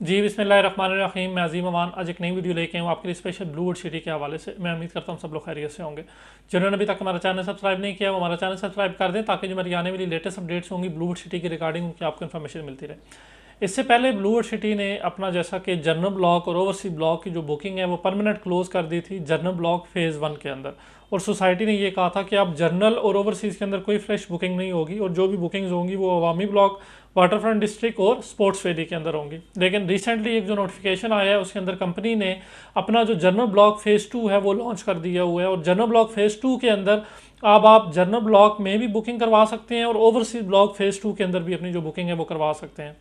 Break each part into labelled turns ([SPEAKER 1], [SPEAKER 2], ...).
[SPEAKER 1] जी बिस्मिल्लाहिर्रहमानिर्रहीम। मैं अजीम अमान आज एक नई वीडियो लेके आऊँ आपके लिए स्पेशल ब्लूवुड सिटी के हवाले से। मैं उम्मीद करता हूँ सब लोग खैरियत से होंगे। जिन्होंने अभी तक हमारा चैनल सब्सक्राइब नहीं किया वो हमारा चैनल सब्सक्राइब कर दें ताकि जो मेरी आने वाली लेटेस्ट अपडेट्स होंगी ब्लूवुड सिटी की रिगार्डिंग उनकी आपको इन्फॉर्मेशन मिलती रहे। इससे पहले ब्लूवुड सिटी ने अपना जैसा कि जनरल ब्लॉक और ओवरसीज ब्लॉक की जो बुकिंग है वो परमानेंट क्लोज कर दी थी जनरल ब्लॉक फेज़ 1 के अंदर। और सोसाइटी ने ये कहा था कि अब जनरल और ओवरसीज़ के अंदर कोई फ्रेश बुकिंग नहीं होगी और जो भी बुकिंग्स होंगी वो अवामी ब्लॉक, वाटरफ्रंट डिस्ट्रिक्ट और स्पोर्ट्स वैली के अंदर होंगी। लेकिन रिसेंटली एक जो नोटिफिकेशन आया है उसके अंदर कंपनी ने अपना जो जनरल ब्लॉक फेज़ 2 है वो लॉन्च कर दिया हुआ है। और जनरल ब्लॉक फेज़ 2 के अंदर अब आप जनरल ब्लॉक में भी बुकिंग करवा सकते हैं और ओवरसीज ब्लॉक फेज़ 2 के अंदर भी अपनी जो बुकिंग है वो करवा सकते हैं।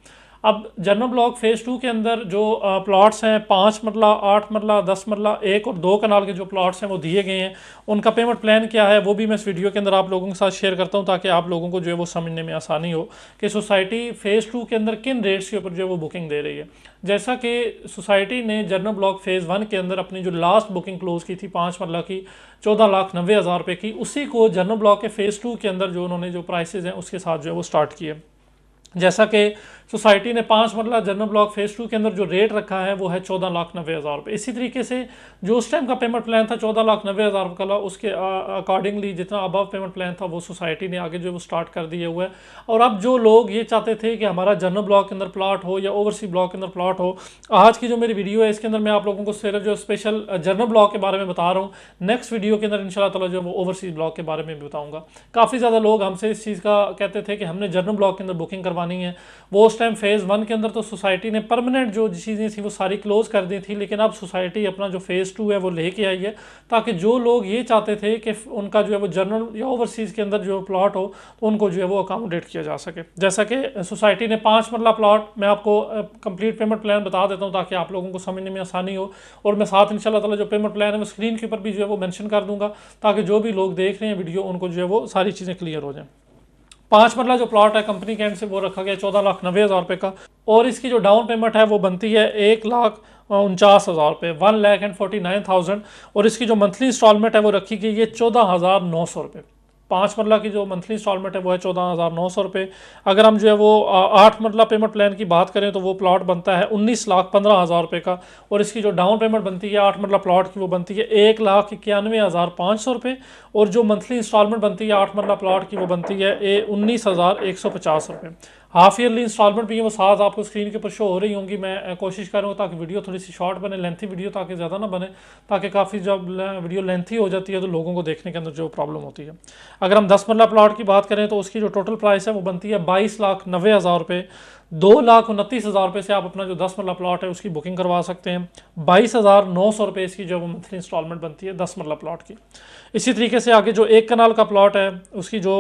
[SPEAKER 1] अब जनरल ब्लॉक फेज़ 2 के अंदर जो प्लॉट्स हैं 5 मरला, 8 मरला, 10 मरला, 1 और 2 कनाल के जो प्लॉट्स हैं वो दिए गए हैं। उनका पेमेंट प्लान क्या है वो भी मैं इस वीडियो के अंदर आप लोगों के साथ शेयर करता हूं ताकि आप लोगों को जो है वो समझने में आसानी हो कि सोसाइटी फेज़ 2 के अंदर किन रेट्स के ऊपर जो है वो बुकिंग दे रही है। जैसा कि सोसाइटी ने जनरल ब्लॉक फेज़ 1 के अंदर अपनी जो लास्ट बुकिंग क्लोज की थी 5 मरला की 14,90,000 रुपये की, उसी को जनरल ब्लॉक के फेज़ 2 के अंदर जो उन्होंने जो प्राइसेज हैं उसके साथ जो है वो स्टार्ट किए। जैसा कि सोसाइटी ने 5 मरला जनरल ब्लॉक फेज़ 2 के अंदर जो रेट रखा है वो है 14,90,000 रुपये। इसी तरीके से जो उस टाइम का पेमेंट प्लान था 14,90,000 रुपये का, उसके अकॉर्डिंगली जितना अबव पेमेंट प्लान था वो सोसाइटी ने आगे जो वो स्टार्ट कर दिया हुआ है। और अब जो लोग ये चाहते थे कि हमारा जनरल ब्लॉक के अंदर प्लाट हो या ओवरसी ब्लॉक के अंदर प्लाट हो, आज की जो मेरी वीडियो है इसके अंदर मैं आप लोगों को सिर्फ जो स्पेशल जनरल ब्लॉक के बारे में बता रहा हूँ। नेक्स्ट वीडियो के अंदर इंशाल्लाह ताला जो वो ओवरसीज ब्लॉक के बारे में भी बताऊँगा। काफ़ी ज़्यादा लोग हमसे इस चीज़ का कहते थे कि हमने जनरल ब्लॉक के अंदर बुकिंग करवानी है। वो उस टाइम फेज़ 1 के अंदर तो सोसाइटी ने परमानेंट जो चीज़ें थी वो सारी क्लोज कर दी थी, लेकिन अब सोसाइटी अपना जो फेज़ 2 है वो लेके आई है ताकि जो लोग ये चाहते थे कि उनका जो है वो जनरल या ओवरसीज़ के अंदर जो प्लॉट हो तो उनको जो है वो अकोमोडेट किया जा सके। जैसा कि सोसाइटी ने 5 मरला प्लॉट, मैं आपको कंप्लीट पेमेंट प्लान बता देता हूँ ताकि आप लोगों को समझने में आसानी हो। और मैं साथ इंशाल्लाह ताला जो पेमेंट प्लान है वो स्क्रीन के ऊपर भी जो है वो मेंशन कर दूंगा ताकि जो भी लोग देख रहे हैं वीडियो उनको जो है वो सारी चीज़ें क्लियर हो जाएं। 5 मरला जो प्लॉट है कंपनी के एंड से वो रखा गया 14,90,000 रुपये का और इसकी जो डाउन पेमेंट है वो बनती है 1,49,000 रुपये, 1,49,000। और इसकी जो मंथली इंस्टॉलमेंट है वो रखी गई है 14,900 रुपये। 5 मरला की जो मंथली इंस्टॉलमेंट है वो है 14,900 रुपये। अगर हम जो है वो 8 मरला पेमेंट प्लान की बात करें तो वो प्लॉट बनता है 19,15,000 रुपये का और इसकी जो डाउन पेमेंट बनती है 8 मरला प्लॉट की वो बनती है 1,91,500 रुपये। और जो मंथली इंस्टॉलमेंट बनती है 8 मरला प्लॉट की वो बनती है 19,150 रुपये। हाफ ईयरली इंस्टॉलमेंट भी है वो साथ आपको स्क्रीन के ऊपर शो हो रही होंगी। मैं कोशिश करूँगा ताकि वीडियो थोड़ी सी शॉर्ट बने, लेंथी वीडियो ताकि ज़्यादा ना बने, ताकि काफ़ी जब वीडियो लेंथी हो जाती है तो लोगों को देखने के अंदर जो प्रॉब्लम होती है। अगर हम 10 मरला प्लॉट की बात करें तो उसकी जो टोटल प्राइस है वो बनती है 22,90,000 रुपये। 2,29,000 रुपये से आप अपना जो 10 मरला प्लॉट है उसकी बुकिंग करवा सकते हैं। 22,900 रुपये इसकी जो मंथली इंस्टॉलमेंट बनती है 10 मरला प्लॉट की। इसी तरीके से आगे जो 1 कनाल का प्लॉट है उसकी जो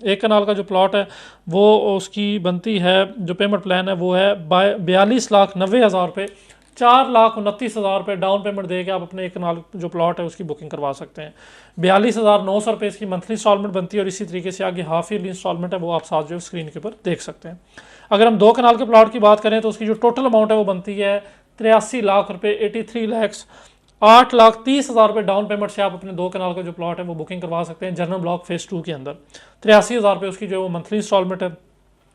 [SPEAKER 1] 1 कनाल का जो प्लॉट है वो उसकी बनती है जो पेमेंट प्लान है वो है 42,90,000 रुपये। 4,29,000 रुपये डाउन पेमेंट दे के आप अपने 1 कनाल जो प्लॉट है उसकी बुकिंग करवा सकते हैं। 42,900 रुपये इसकी मंथली इंस्टॉलमेंट बनती है और इसी तरीके से आगे हाफ ईयरली इंस्टॉलमेंट है वो आप साथ जो स्क्रीन के ऊपर देख सकते हैं। अगर हम 2 कनाल के प्लॉट की बात करें तो उसकी जो टोटल अमाउंट है वो बनती है 83 लाख रुपये, 83 लैक्स 8,30,000 रुपये डाउन पेमेंट से आप अपने 2 कनाल का जो प्लॉट है वो बुकिंग करवा सकते हैं जनरल ब्लॉक फेज़ 2 के अंदर। 83,000 रुपये उसकी जो है वो मंथली इंस्टॉलमेंट है।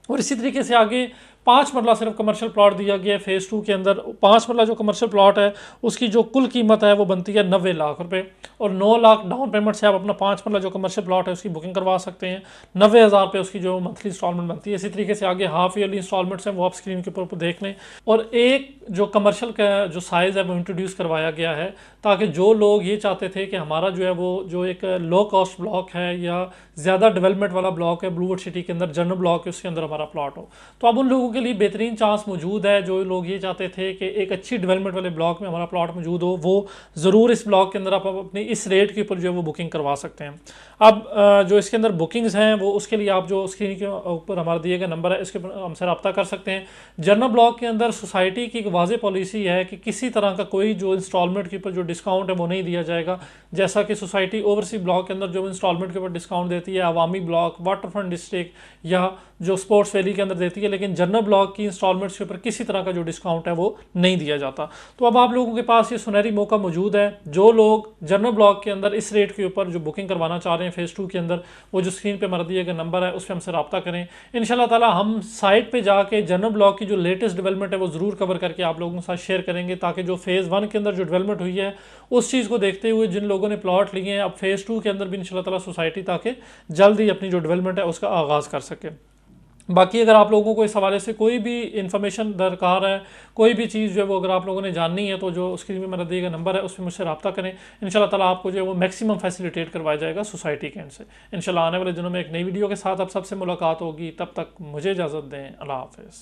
[SPEAKER 1] और इसी तरीके से आगे 5 मरला सिर्फ कमर्शियल प्लॉट दिया गया है फेज़ 2 के अंदर। 5 मरला जो कमर्शियल प्लॉट है उसकी जो कुल कीमत है वो बनती है 90 लाख रुपए और 9 लाख डाउन पेमेंट से आप अपना 5 मरला जो कमर्शियल प्लॉट है उसकी बुकिंग करवा सकते हैं। 90,000 रुपये उसकी जो मंथली इंस्टॉलमेंट बनती है। इसी तरीके से आगे हाफ ईयरली इंस्टॉलमेंट्स हैं वो आप स्क्रीन के ऊपर देख लें। और एक जो कमर्शियल का जो साइज़ है वो इंट्रोड्यूस करवाया गया है ताकि जो लोग ये चाहते थे कि हमारा जो है वो जो एक लो कॉस्ट ब्लॉक है या ज़्यादा डेवलपमेंट वाला ब्लॉक है ब्लूवुड सिटी के अंदर जनरल ब्लॉक है उसके अंदर हमारा प्लॉट हो, तो अब उन लोगों के लिए बेहतरीन चांस मौजूद है। जो लोग ये चाहते थे कि एक अच्छी डेवलपमेंट वाले ब्लॉक में हमारा प्लॉट मौजूद हो वो ज़रूर इस ब्लॉक के अंदर आप अपनी इस रेट के ऊपर जो है वो बुकिंग करवा सकते हैं। अब जो इसके अंदर बुकिंग्स हैं वो उसके लिए आप जो स्क्रीन के ऊपर हमारा दिए गए नंबर है इसके ऊपर हमसे रब्ता कर सकते हैं। जनरल ब्लॉक के अंदर सोसाइटी की एक वाज़ेह पॉलिसी है कि किसी तरह का कोई जो इंस्टॉलमेंट के ऊपर जो डिस्काउंट है वो नहीं दिया जाएगा। जैसा कि सोसाइटी ओवरसी ब्लॉक के अंदर जो इंस्टॉलमेंट के ऊपर डिस्काउंट देती है अवामी ब्लॉक, वाटरफ्रंट डिस्ट्रिक्ट या जो स्पोर्ट्स वैली के अंदर देती है, लेकिन जनरल ब्लॉक की इंस्टॉलमेंट्स के ऊपर किसी तरह का जो डिस्काउंट है वो नहीं दिया जाता। तो अब आप लोगों के पास ये सुनहरी मौका मौजूद है। जो लोग जनरल ब्लॉक के अंदर इस रेट के ऊपर जो बुकिंग करवाना चाह रहे हैं फेज़ 2 के अंदर, वो जो स्क्रीन पे हमारा दिया गया नंबर है उस पर हमसे रब्ता करें। इंशाल्लाह ताला हम साइट पे जाके जनरल ब्लॉक की जो लेटेस्ट डेवलपमेंट है वो ज़रूर कवर करके आप लोगों के साथ शेयर करेंगे, ताकि जो फेज़ 1 के अंदर जो डेवलपमेंट हुई है उस चीज़ को देखते हुए जिन लोगों ने प्लॉट लिए हैं, अब फेज़ 2 के अंदर भी इंशाल्लाह ताला सोसाइटी ताकि जल्द ही अपनी जो डेवलपमेंट है उसका आगाज़ कर सके। बाकी अगर आप लोगों को इस हवाले से कोई भी इंफॉर्मेशन दरकार है, कोई भी चीज़ जो है वो अगर आप लोगों ने जाननी है, तो जो स्क्रीन में मेरा दिया गया नंबर है उस पर मुझसे रब्ता करें। इंशाल्लाह ताला आपको जो है वो मैक्सिमम फैसिलिटेट करवाया जाएगा सोसाइटी के एंड से। इंशाल्लाह आने वाले दिनों में एक नई वीडियो के साथ आप सबसे मुलाकात होगी। तब तक मुझे इजाज़त दें। अल्लाह हाफ़िज़।